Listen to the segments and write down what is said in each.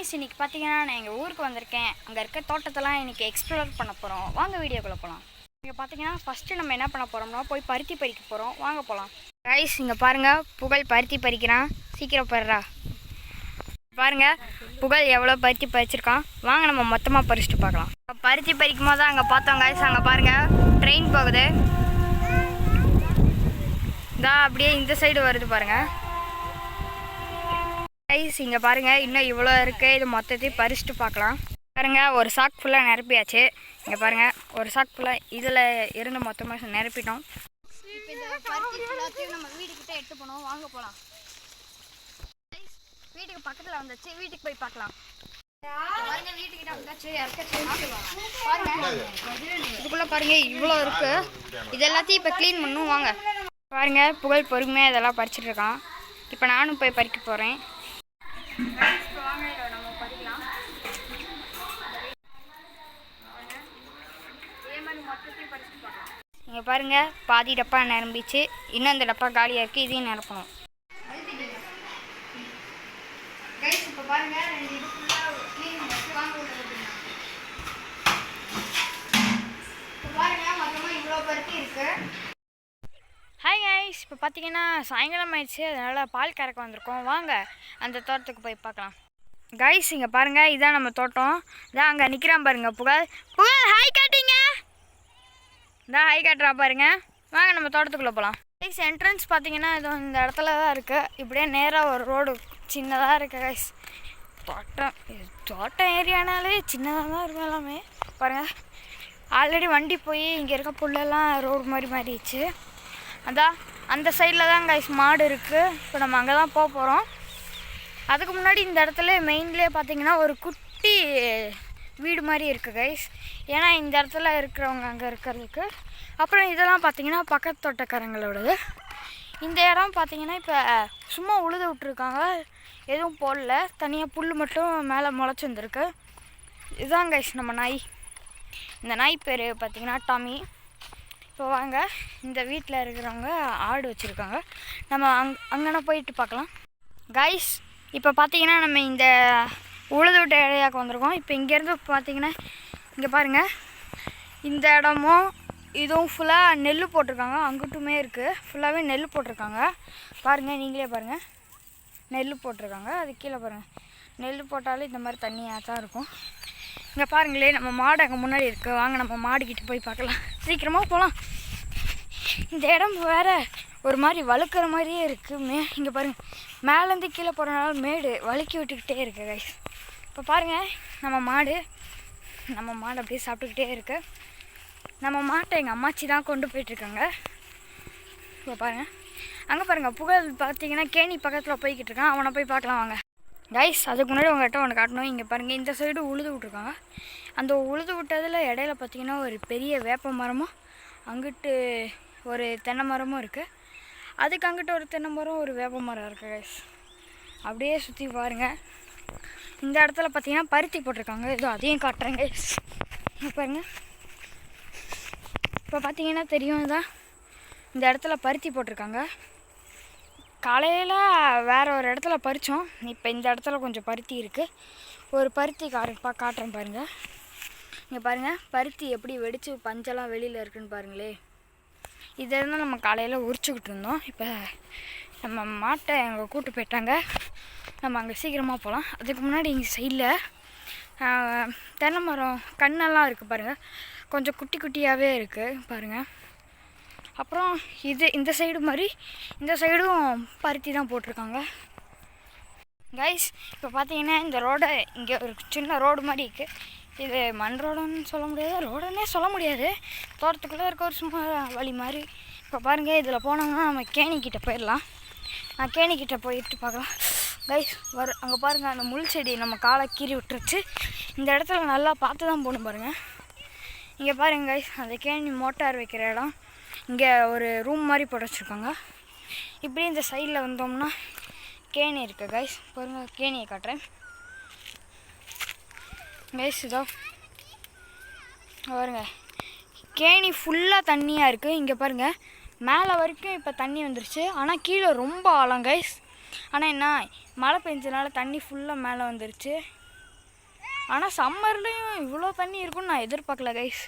Guys இன்னைக்கு பார்த்தீங்கன்னா நான் எங்கள் ஊருக்கு வந்திருக்கேன். அங்கே இருக்க தோட்டத்தெல்லாம் இன்னைக்கு எக்ஸ்ப்ளோர் பண்ண போகிறோம். வாங்க வீடியோக்குள்ளே போகலாம். இங்கே பார்த்தீங்கன்னா ஃபஸ்ட்டு நம்ம என்ன பண்ண போகிறோம்னா போய் பருத்தி பறிக்க போகிறோம். வாங்க போகலாம். கைஸ் இங்கே பாருங்கள், புகழ் பருத்தி பறிக்கிறான். சீக்கிரம் போடுறா. பாருங்கள் புகழ் எவ்வளோ பருத்தி பறிச்சிருக்கான். வாங்க நம்ம மொத்தமாக பறிச்சுட்டு பார்க்கலாம். பருத்தி பறிக்கும் போது தான் அங்கே பார்த்தோம் கைஸ். அங்கே பாருங்கள் ட்ரெயின் போகுது. இதான் அப்படியே இந்த சைடு வருது பாருங்கள். கைஸ் இங்கே பாருங்கள் இன்னும் இவ்வளோ இருக்குது. இது மொத்தத்தையும் பறிச்சுட்டு பார்க்கலாம். பாருங்கள் ஒரு சாக் ஃபுல்லாக நிரப்பியாச்சு. இங்கே பாருங்கள் ஒரு சாக் ஃபுல்லாக இதில் இருந்து மொத்தமாக நிரப்பிட்டோம். இப்போ இந்த பருத்தி ஃபுல்லாத்தையும் நம்ம வீட்டுக்கிட்ட எடுத்து போனோம். வாங்க போகலாம். வீட்டுக்கு பக்கத்தில் வந்துச்சு, வீட்டுக்கு போய் பார்க்கலாம். பாருங்கள் வீட்டுக்கிட்ட வந்தாச்சு. பாருங்கள் இதுக்குள்ளே பாருங்கள் இவ்வளோ இருக்குது. இது எல்லாத்தையும் இப்போ க்ளீன் பண்ணும். வாங்க பாருங்கள் புகழ் பொறுமையாக இதெல்லாம் பறிச்சுட்டு இருக்கான். இப்போ நானும் போய் பறிக்க போகிறேன். நம்ம பறிக்கலாம். இங்கே பாருங்க பாதி டப்பா நிரம்பிச்சு. இன்னும் இந்த டப்பா காலியாக இருக்குது. இதையும் நிரப்பணும். இப்போ பாருங்க மொத்தமாக இவ்வளோ பருத்தி இருக்கு. ஹாய் கைஸ், இப்போ பார்த்தீங்கன்னா சாயங்காலம் ஆயிடுச்சு. அதனால் பால் கறக்க வந்திருக்கோம். வாங்க அந்த தோட்டத்துக்கு போய் பார்க்கலாம். கைஸ் இங்கே பாருங்கள் இதான் நம்ம தோட்டம். இதான் அங்கே நிற்கிறான் பாருங்கள் புகழ். புகழ் ஹாய் காட்டிங்க. இதான் ஹாய் காட்டுறா பாருங்க. வாங்க நம்ம தோட்டத்துக்குள்ளே போகலாம். கைஸ் என்ட்ரன்ஸ் பார்த்தீங்கன்னா இது இந்த இடத்துல தான் இருக்குது. இப்படியே நேராக ஒரு ரோடு சின்னதாக இருக்குது கைஸ். தோட்டம் ஏரியானாலே சின்னதாக தான் இருக்கும் எல்லாமே. பாருங்கள் ஆல்ரெடி வண்டி போய் இங்கே இருக்க புல்லெல்லாம் ரோடு மாதிரி மாறிடுச்சு. அதான் அந்த சைடில் தான் கைஸ் மாடு இருக்குது. இப்போ நம்ம அங்கே தான் போக போகிறோம். அதுக்கு முன்னாடி இந்த இடத்துல மெயின்லேயே பார்த்தீங்கன்னா ஒரு குட்டி வீடு மாதிரி இருக்குது கைஸ். ஏன்னா இந்த இடத்துல இருக்கிறவங்க அங்கே இருக்கிறதுக்கு. அப்புறம் இதெல்லாம் பார்த்தீங்கன்னா பக்கத்து தோட்டக்காரங்களோடது. இந்த இடம் பார்த்தீங்கன்னா இப்போ சும்மா உழுது விட்ருக்காங்க. எதுவும் போடல, தனியாக புல் மட்டும் மேலே முளைச்சி வந்துருக்கு. இதுதான் கைஸ் நம்ம நாய். இந்த நாய் பேர் பார்த்தீங்கன்னா டாமி. இப்போ வாங்க இந்த வீட்டில் இருக்கிறவங்க ஆடு வச்சுருக்காங்க. நம்ம அங்கன போயிட்டு பார்க்கலாம். கைஸ் இப்போ பார்த்தீங்கன்னா நம்ம இந்த உழுது விட்ட ஏரியாவுக்கு வந்திருக்கோம். இப்போ இங்கேருந்து பார்த்தீங்கன்னா இங்கே பாருங்கள் இந்த இடமும் இதுவும் ஃபுல்லாக நெல் போட்டிருக்காங்க. அங்கிட்டுமே இருக்குது ஃபுல்லாகவே நெல் போட்டிருக்காங்க. பாருங்கள் நீங்களே பாருங்கள் நெல் போட்டிருக்காங்க. அது கீழே பாருங்கள் நெல் போட்டாலும் இந்த மாதிரி தண்ணியாக தான் இருக்கும். இங்கே பாருங்களே நம்ம மாடு அங்கே முன்னாடி இருக்குது. வாங்க நம்ம மாடுக்கிட்ட போய் பார்க்கலாம். சீக்கிரமாக போகலாம். இந்த இடம் வேறு ஒரு மாதிரி வழுக்கிற மாதிரியே இருக்குது. இங்கே பாருங்கள் மேலேருந்து கீழே போகிறனால மேடு வழுக்கி விட்டுக்கிட்டே இருக்குது கைஸ். இப்போ பாருங்கள் நம்ம மாடு அப்படியே சாப்பிட்டுக்கிட்டே இருக்குது. நம்ம மாட்டை எங்கள் அம்மாச்சி தான் கொண்டு போயிட்டுருக்காங்க. இப்போ பாருங்கள் அங்கே பாருங்கள் புகழ் பார்த்தீங்கன்னா கேணி பக்கத்தில் போய்கிட்டு இருக்கான். அவனை போய் பார்க்கலாம் வாங்க. கைஸ் அதுக்கு முன்னாடி உங்கள்கிட்ட ஒன்று காட்டணும். இங்கே பாருங்கள் இந்த சைடு உழுது விட்ருக்காங்க. அந்த உழுது விட்டதில் இடையில பார்த்தீங்கன்னா ஒரு பெரிய வேப்ப மரமும் அங்கிட்டு ஒரு தென்னை மரமும் இருக்குது. அதுக்கு அங்கிட்ட ஒரு தென்னை மரம் ஒரு வேப்ப மரம் இருக்குது கைஸ். அப்படியே சுற்றி பாருங்கள். இந்த இடத்துல பார்த்தீங்கன்னா பருத்தி போட்டிருக்காங்க. ஏதோ அதையும் காட்டுறேன் கைஸ். பாருங்கள் இப்போ பார்த்தீங்கன்னா தெரியும் இதான் இந்த இடத்துல பருத்தி போட்டிருக்காங்க. காலையில் வேறு ஒரு இடத்துல பறித்தோம். இப்போ இந்த இடத்துல கொஞ்சம் பருத்தி இருக்குது. ஒரு பருத்தி காட்டுறேன் பாருங்கள். இங்கே பாருங்கள் பருத்தி எப்படி வெடித்து பஞ்செல்லாம் வெளியில் இருக்குதுன்னு பாருங்களே. இதை இருந்தால் நம்ம காலையில் உரிச்சுக்கிட்டு இருந்தோம். இப்போ நம்ம மாட்டை அங்கே கூட்டு போயிட்டாங்க. நம்ம அங்கே சீக்கிரமாக போகலாம். அதுக்கு முன்னாடி இங்கே சைடில் தென்னை மரம் கண்ணெல்லாம் இருக்குது பாருங்கள். கொஞ்சம் குட்டி குட்டியாகவே இருக்குது பாருங்கள். அப்புறம் இந்த சைடு மாதிரி இந்த சைடும் பருத்தி தான் போட்டிருக்காங்க கைஸ். இப்போ பார்த்தீங்கன்னா இந்த ரோடை இங்கே ஒரு சின்ன ரோடு மாதிரி இருக்குது. இது மண் ரோடுன்னு சொல்ல முடியாது, ரோடுன்னே சொல்ல முடியாது. தோட்டத்துக்குள்ளே இருக்க ஒரு சும்மா வழி மாதிரி. இப்போ பாருங்கள் இதில் போனோம்னா நம்ம கேணிக்கிட்ட போயிடலாம். நான் கேணிக்கிட்ட போயிட்டு பார்க்கலாம் கைஸ். அங்கே பாருங்கள் அந்த முள் செடி நம்ம காலை கீறி விட்டுருச்சு. இந்த இடத்துல நல்லா பார்த்து தான் போகணும் பாருங்கள். இங்கே பாருங்கள் கைஸ் அந்த கேணி மோட்டார் வைக்கிற இடம். இங்கே ஒரு ரூம் மாதிரி போட்டு வச்சுருக்காங்க. இப்படி இந்த சைடில் வந்தோம்னா கேணி இருக்குது கைஸ். பாருங்கள் கேணியை காட்டுறேன் கைஸ். இதோ பாருங்க கேணி ஃபுல்லாக தண்ணியாக இருக்குது. இங்கே பாருங்கள் மேலே வரைக்கும் இப்போ தண்ணி வந்துருச்சு. ஆனால் கீழே ரொம்ப ஆழம் கைஸ். ஆனால் என்ன மழை பெஞ்சதுனால தண்ணி ஃபுல்லாக மேலே வந்துருச்சு. ஆனால் சம்மர்லேயும் இவ்வளோ தண்ணி இருக்குன்னு நான் எதிர்பார்க்கல கைஸ்.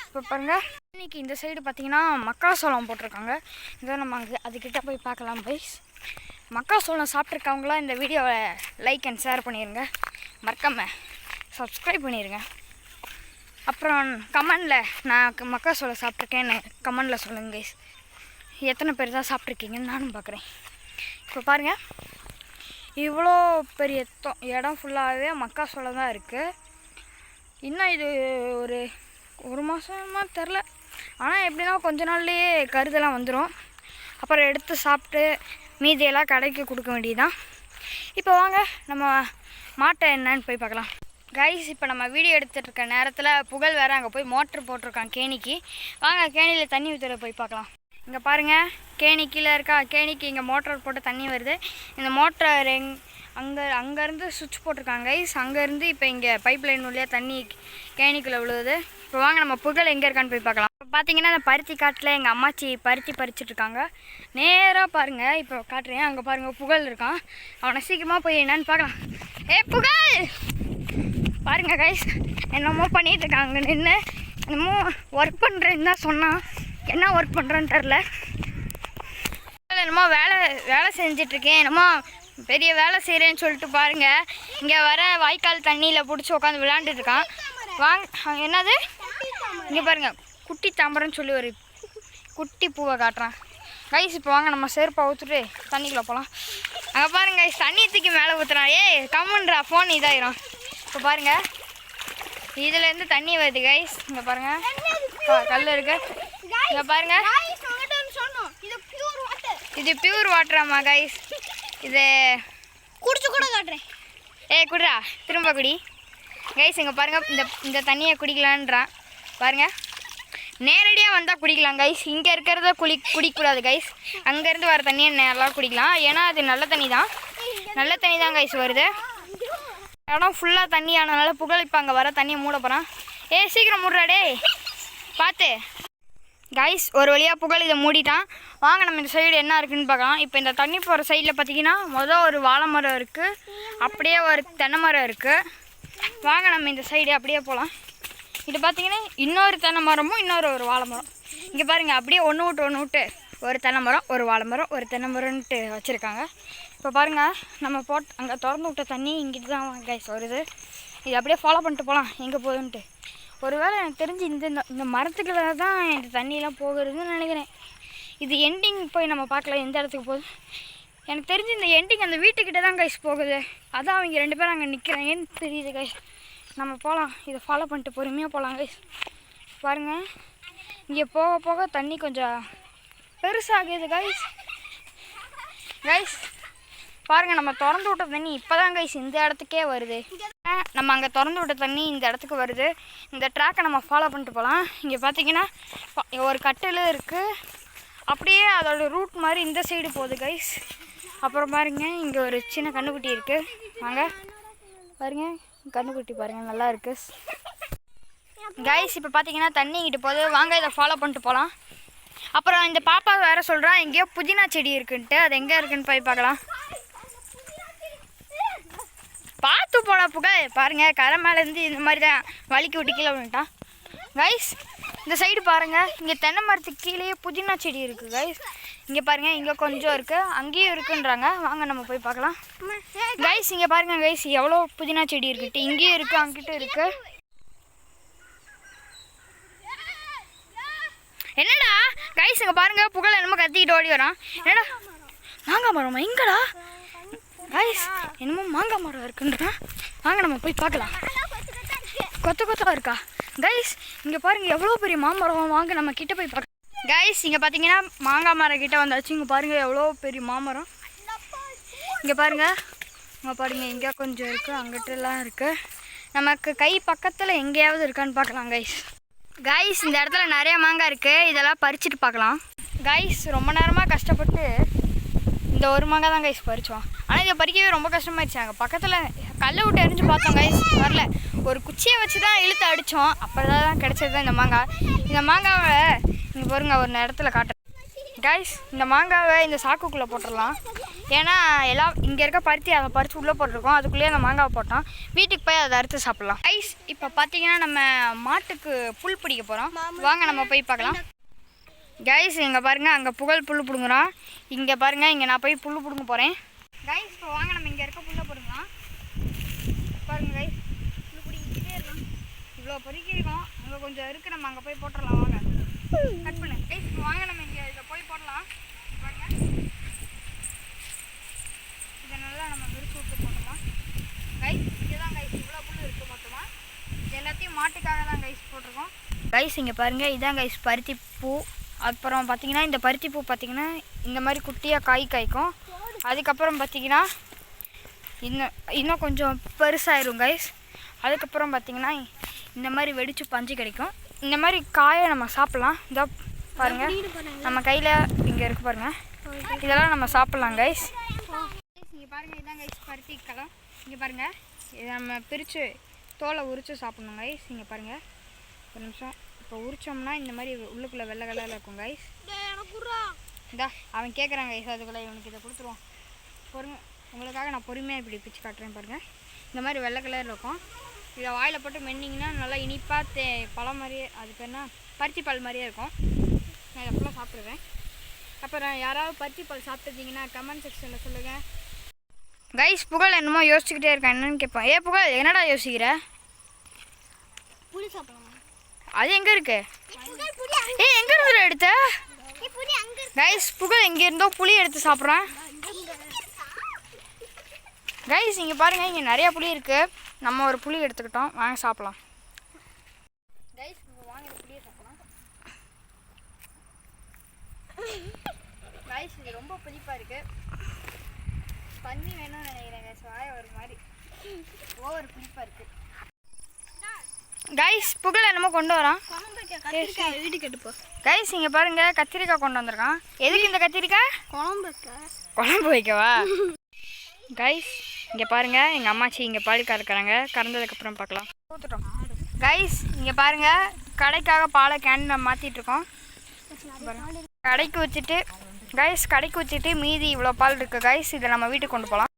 இப்போ பாருங்கள், இன்றைக்கி இந்த சைடு பார்த்திங்கன்னா மக்காசோளம் போட்டிருக்காங்க. இதை நம்ம அங்கே அதுக்கிட்ட போய் பார்க்கலாம் கைஸ். மக்காசோளம் சாப்பிட்ருக்கவங்களாம் இந்த வீடியோவை லைக் அண்ட் ஷேர் பண்ணிடுங்க, மறக்காம சப்ஸ்கிரைப் பண்ணிடுங்க. அப்புறம் கமெண்டில் நான் மக்காசோளம் சாப்பிட்ருக்கேன்னு கமெண்டில் சொல்லுங்கள் கைஸ். எத்தனை பேர் தான் சாப்பிட்ருக்கீங்கன்னு நானும் பார்க்குறேன். இப்போ பாருங்கள், இவ்வளோ பெரிய இடம் ஃபுல்லாகவே மக்காசோளம் தான் இருக்குது. இன்னும் இது ஒரு மாதமாக தெரில, ஆனால் எப்படின்னா கொஞ்ச நாள்லேயே கருதெல்லாம் வந்துடும். அப்புறம் எடுத்து சாப்பிட்டு மீதியெல்லாம் கடைக்கு கொடுக்க வேண்டியதுதான். இப்போ வாங்க நம்ம மாட்டை என்னன்னு போய் பார்க்கலாம் கைஸ். இப்போ நம்ம வீடியோ எடுத்துகிட்டு இருக்க நேரத்தில் புகழ் வேறு அங்கே போய் மோட்ரு போட்டிருக்கான் கேணிக்கு. வாங்க கேணியில் தண்ணி ஊற்றுற போய் பார்க்கலாம். இங்கே பாருங்கள், கேணி கீழே இருக்கா, கேணிக்கு இங்கே மோட்டர் போட்டு தண்ணி வருது. இந்த மோட்டர் அங்கேருந்து சுவிட்ச் போட்டிருக்காங்க கைஸ். அங்கேருந்து இப்போ இங்கே பைப் லைன் வழியாக தண்ணி கேணிக்குள்ளே விழுவுது. இப்போ வாங்க நம்ம புகழ் எங்கே இருக்கான்னு போய் பார்க்கலாம். இப்போ பார்த்தீங்கன்னா அந்த பருத்தி காட்டில் எங்கள் அம்மாச்சி பருத்தி பறிச்சிட்ருக்காங்க. நேராக பாருங்கள், இப்போ காட்டுறேன். அங்கே பாருங்கள் புகழ் இருக்கான். அவனை சீக்கிரமாக போய் என்னன்னு பார்க்கலாம். ஏ புகழ், பாருங்கள் கைஸ், என்னமோ பண்ணிகிட்டு இருக்காங்க நின்று. என்னமோ ஒர்க் பண்ணுறேன்னு தான் சொன்னான், என்ன ஒர்க் பண்ணுறேன்னு தெரில. என்னமோ வேலை செஞ்சிட்ருக்கேன், என்னமோ பெரிய வேலை செய்கிறேன்னு சொல்லிட்டு பாருங்கள். இங்கே வர வாய்க்கால் தண்ணியில் பிடிச்சி உட்காந்து விளையாண்டுருக்கான். வாங்க, என்னது இங்கே பாருங்கள், குட்டி தாம்பரம்னு சொல்லி ஒரு குட்டி பூவை காட்டுறான் கைஸ். இப்போ வாங்க நம்ம செருப்பை ஊற்றுட்டு தண்ணிக்குள்ளே போகலாம். அங்கே பாருங்க கைஸ், தண்ணி தூக்கி மேலே ஊற்றுறான். கம்முன்றா, ஃபோன் இதாயிரும். இப்போ பாருங்கள், இதுலேருந்து தண்ணி வருது கைஸ். இங்கே பாருங்கள், கல் இருக்கு. இங்கே பாருங்கள், இது பியூர் வாட்டராமா கைஸ். இது குடிச்சு கூட காட்டுறேன். குடிடா, திரும்ப குடி கைஸ். இங்கே பாருங்கள், இந்த தண்ணியை குடிக்கலான்றான் பாருங்கள். நேரடியாக வந்தால் குடிக்கலாம் கைஸ். இங்கே இருக்கிறத குடிக்கக்கூடாது கைஸ். அங்கேருந்து வர தண்ணியை நல்லா குடிக்கலாம், ஏன்னா அது நல்ல தண்ணி தான் கைஸ் வருது. இடம் ஃபுல்லாக தண்ணி ஆனதுனால புகழ் இப்போ அங்கே வர தண்ணியை மூட போகிறான். சீக்கிரம் மூடுறாடே, பார்த்து கைஸ். ஒரு வழியாக புகழ் இதை மூடிட்டான். வாங்க நம்ம இந்த சைடு என்ன இருக்குதுன்னு பார்க்கலாம். இப்போ இந்த தண்ணி போகிற சைடில் பார்த்தீங்கன்னா ஒரு வாழை மரம் இருக்குது, அப்படியே ஒரு தென்னை மரம் இருக்குது. வாங்க நம்ம இந்த சைடு அப்படியே போகலாம். இது பார்த்தீங்கன்னா இன்னொரு தென்னை மரமும் ஒரு வாழை மரம். இங்கே பாருங்கள், அப்படியே ஒன்று விட்டு ஒரு தென்னை மரம், ஒரு வாழை மரம், ஒரு தென்னை மரம்ன்ட்டு வச்சுருக்காங்க. இப்போ பாருங்கள், நம்ம அங்கே திறந்து விட்ட தண்ணி இங்கிட்டு தான் கைஸ் வருது. இது அப்படியே ஃபாலோ பண்ணிட்டு போகலாம் எங்கே போகுதுன்ட்டு. ஒருவேளை எனக்கு தெரிஞ்சு இந்த மரத்துக்குள்ள தான் இந்த தண்ணியெலாம் போகிறதுன்னு நினைக்கிறேன். இது எண்டிங் போய் நம்ம பார்க்கலாம் எந்த இடத்துக்கு போகுது. எனக்கு தெரிஞ்சு இந்த எண்டிங் அந்த வீட்டுக்கிட்ட தான் கைஸ் போகுது. அதான் அவங்க 2 பேரும் அங்கே நிற்கிறாங்கன்னு தெரியுது கைஸ். நம்ம போகலாம், இதை ஃபாலோ பண்ணிட்டு பொறுமையாக போகலாம் கைஸ். பாருங்கள், இங்கே போக போக தண்ணி கொஞ்சம் பெருசாகுது கைஸ். பாருங்கள், நம்ம திறந்து விட்ட தண்ணி இப்போ தான் கைஸ் இந்த இடத்துக்கே வருது. நம்ம அங்கே திறந்து விட்ட தண்ணி இந்த இடத்துக்கு வருது. இந்த ட்ராக்கை நம்ம ஃபாலோ பண்ணிட்டு போகலாம். இங்கே பார்த்தீங்கன்னா ஒரு கட்டில் இருக்குது, அப்படியே அதோட ரூட் மாதிரி இந்த சைடு போகுது கைஸ். அப்புறம் பாருங்கள், இங்கே ஒரு சின்ன கண்ணுக்குட்டி இருக்குது. வாங்க பாருங்கள், கண்ணுக்குட்டி பாருங்கள், நல்லா இருக்குது கைஸ். இப்போ பார்த்தீங்கன்னா தண்ணி இங்கிட்டு போகுது. வாங்க இதை ஃபாலோ பண்ணிட்டு போகலாம். அப்புறம் இந்த பாப்பா வேறு சொல்கிறான் எங்கேயோ புதினா செடி இருக்குன்ட்டு. அது எங்கே இருக்குன்னு போய் பார்க்கலாம். பார்த்து போட புகழ். பாருங்கள், கரை மேலேருந்து இந்த மாதிரி தான் வலிக்கு விட்டு கீழே விட்டான் கைஸ். இந்த சைடு பாருங்கள், இங்கே தென்னை மரத்துக்கு கீழேயே புதினா செடி இருக்குது கைஸ். இங்கே பாருங்கள், இங்கே கொஞ்சம் இருக்குது, அங்கேயும் இருக்குன்றாங்க. வாங்க நம்ம போய் பார்க்கலாம் கைஸ். இங்கே பாருங்கள் கைஸ், எவ்வளோ புதினா செடி இருக்குட்டு. இங்கேயும் இருக்குது, அங்கிட்ட இருக்குது. என்னடா கைஸ், இங்கே பாருங்கள், புகழ் என்னமோ கத்திக்கிட்டு ஓடி வரான். என்னடா மாங்காய் மரமா எங்கடா கைஸ்? என்னமோ மாங்காய் மரம் இருக்குன்றான். வாங்க நம்ம போய் பார்க்கலாம். கொத்தா இருக்கா கைஸ்? இங்கே பாருங்கள், எவ்வளோ பெரிய மாமரம். வாங்க நம்ம கிட்ட போய் பார்க்கலாம் கைஸ். இங்கே பார்த்தீங்கன்னா மாங்காய் மரம் கிட்ட வந்தாச்சு. இங்கே பாருங்கள், எவ்வளோ பெரிய மாமரம். இங்கே பாருங்கள், இங்கே கொஞ்சம் இருக்குது, அங்கிட்டலாம் இருக்குது. நமக்கு கை பக்கத்தில் எங்கேயாவது இருக்கான்னு பார்க்கலாம் கைஸ். இந்த இடத்துல நிறைய மாங்காய் இருக்குது, இதெல்லாம் பறிச்சுட்டு பார்க்கலாம் கைஸ். ரொம்ப நேரமாக கஷ்டப்பட்டு இந்த ஒரு மாங்காய் தான் கைஸ் பறித்தோம். ஆனால் இதை பறிக்கவே ரொம்ப கஷ்டமாயிடுச்சு. அங்கே பக்கத்தில் கல்லை விட்டு எரிஞ்சு பார்த்தோம் கைஸ், வரல. ஒரு குச்சியை வச்சு தான் இழுத்து அடித்தோம், அப்போ தான் கிடச்சது தான் இந்த மாங்காய். இந்த மாங்காவை இங்கே பாருங்க, ஒரு இடத்துல காட்டுறேன் கைஸ். இந்த மாங்காவை இந்த சாக்குக்குள்ளே போட்டுடலாம். ஏன்னா எல்லாம் இங்கே இருக்க பருத்தி அதை பறித்து உள்ளே போட்டிருக்கோம். அதுக்குள்ளேயே அந்த மாங்காவை போட்டோம். வீட்டுக்கு போய் அதை அறுத்து சாப்பிட்லாம். ஐஸ் இப்போ பார்த்தீங்கன்னா நம்ம மாட்டுக்கு புல் பிடிக்க போகிறோம். வாங்க நம்ம போய் பார்க்கலாம். கைஸ் இங்கே பாருங்கள், அங்கே புகழ் புல் பிடுங்குறோம். இங்கே பாருங்கள், இங்கே நான் போய் புல் பிடுங்க போகிறேன். கைஸ் இப்போ வாங்க நம்ம இங்கே இருக்க புல்லை பிடுங்கலாம். பாருங்கள் கைஸ், புல் பிடிக்கிட்டே இருக்கலாம். இவ்வளோ பொறுக்கிருக்கோம். அங்கே கொஞ்சம் இருக்குது, நம்ம அங்கே போய் போட்டுடலாம். வாங்க கட் பண்ணு கைஸ். இப்போ வாங்க நம்ம இங்கே இதை போய் போடலாம். பாருங்கள், இதை நல்லா நம்ம விரிச்சு விட்டு போட்டோமா கைஸ். இங்கே தான் கைஸ் இவ்வளோ புல் இருக்குது மொத்தமாக. இது எல்லாத்தையும் மாட்டுக்காக தான் கைஸ் போட்டிருக்கோம். கைஸ் இங்கே பாருங்கள், இதான் கைஸ் பருத்தி பூ. அப்புறம் பார்த்திங்கன்னா இந்த பருத்தி பூ பார்த்திங்கன்னா இந்த மாதிரி குட்டியாக காய்க்கும். அதுக்கப்புறம் பார்த்திங்கன்னா இன்னும் கொஞ்சம் பெருசாயிரும் கைஸ். அதுக்கப்புறம் பார்த்திங்கன்னா இந்த மாதிரி வெடித்து பஞ்சு கிடைக்கும். இந்த மாதிரி காயை நம்ம சாப்பிட்லாம். இதோ பாருங்கள், நம்ம கையில் இங்கே இருக்குது பாருங்கள், இதெல்லாம் நம்ம சாப்பிட்லாம் கைஸ். இங்கே பாருங்கள், இதுதான் கைஸ் பருத்தி களம். இங்கே பாருங்கள், இதை நம்ம பிரித்து தோலை உரித்து சாப்பிட்ணும் கைஸ். இங்கே பாருங்கள், ஒரு நிமிஷம். இப்போ உரிச்சோம்னா இந்த மாதிரி உள்ளுக்குள்ளே வெள்ளை கலரில் இருக்கும் கைஸ். இந்தா அவன் கேட்குறான் கைஸ், அதுக்குள்ளே இவனுக்கு இதை கொடுத்துருவோம். உங்களுக்காக நான் பொறுமையாக இப்படி பிச்சு காட்டுறேன் பாருங்கள். இந்த மாதிரி வெள்ளை கலரில் இருக்கும். இதை வாயில் போட்டு மென்னிங்கன்னா நல்லா இனிப்பாக பழம் மாதிரியே, அதுக்கு என்ன பருத்தி பால் மாதிரியே இருக்கும். நான் இதை ஃபுல்லாக சாப்பிடுவேன். அப்புறம் யாராவது பருத்தி பால் சாப்பிட்டுருந்தீங்கன்னா கமெண்ட் செக்ஷனில் சொல்லுங்கள் கைஸ். புகழ் என்னமோ யோசிச்சுக்கிட்டே இருக்கேன், என்னன்னு கேட்பேன். புகழ் என்னடா யோசிக்கிற? புளி சாப்பிடலாம். அது எங்கே இருக்கு? எங்கே இருந்து எடுத்த? கைஸ் புகழ் எங்கே இருந்தோ புளி எடுத்து சாப்பிட்றேன். கைஸ் இங்கே பாருங்கள், இங்கே நிறையா புளி இருக்குது. நம்ம ஒரு புளி எடுத்துக்கிட்டோம், வாங்க சாப்பிட்லாம். கைஸ் வாங்க புளியை சாப்பிட்லாம். கைஸ் இது ரொம்ப புளிப்பாக இருக்குது. தண்ணி வேணும்னு நினைக்கிறேன் கைஸ், வாய ஒரு மாதிரி ஓவர் புளிப்பாக இருக்குது. கைஸ் புகழ் என்னமோ கொண்டு வரான். வீட்டுக்கு எடுப்போ கைஸ் இங்கே பாருங்கள், கத்திரிக்காய் கொண்டு வந்திருக்கான். எதுக்கு இந்த கத்திரிக்காய்? குழம்பு வைக்கவா? கைஸ் இங்கே பாருங்கள், எங்கள் அம்மாச்சி இங்கே பால் கறக்குறாங்க. கறந்ததுக்கப்புறம் பார்க்கலாம். ஊற்றுட்டோம் கைஸ். இங்கே பாருங்கள், கடைக்காக பாலை கேண்டில் மாற்றிட்டுருக்கோம். கடைக்கு வச்சுட்டு மீதி இவ்வளோ பால் இருக்குது கைஸ். இதை நம்ம வீட்டுக்கு கொண்டு போகலாம்.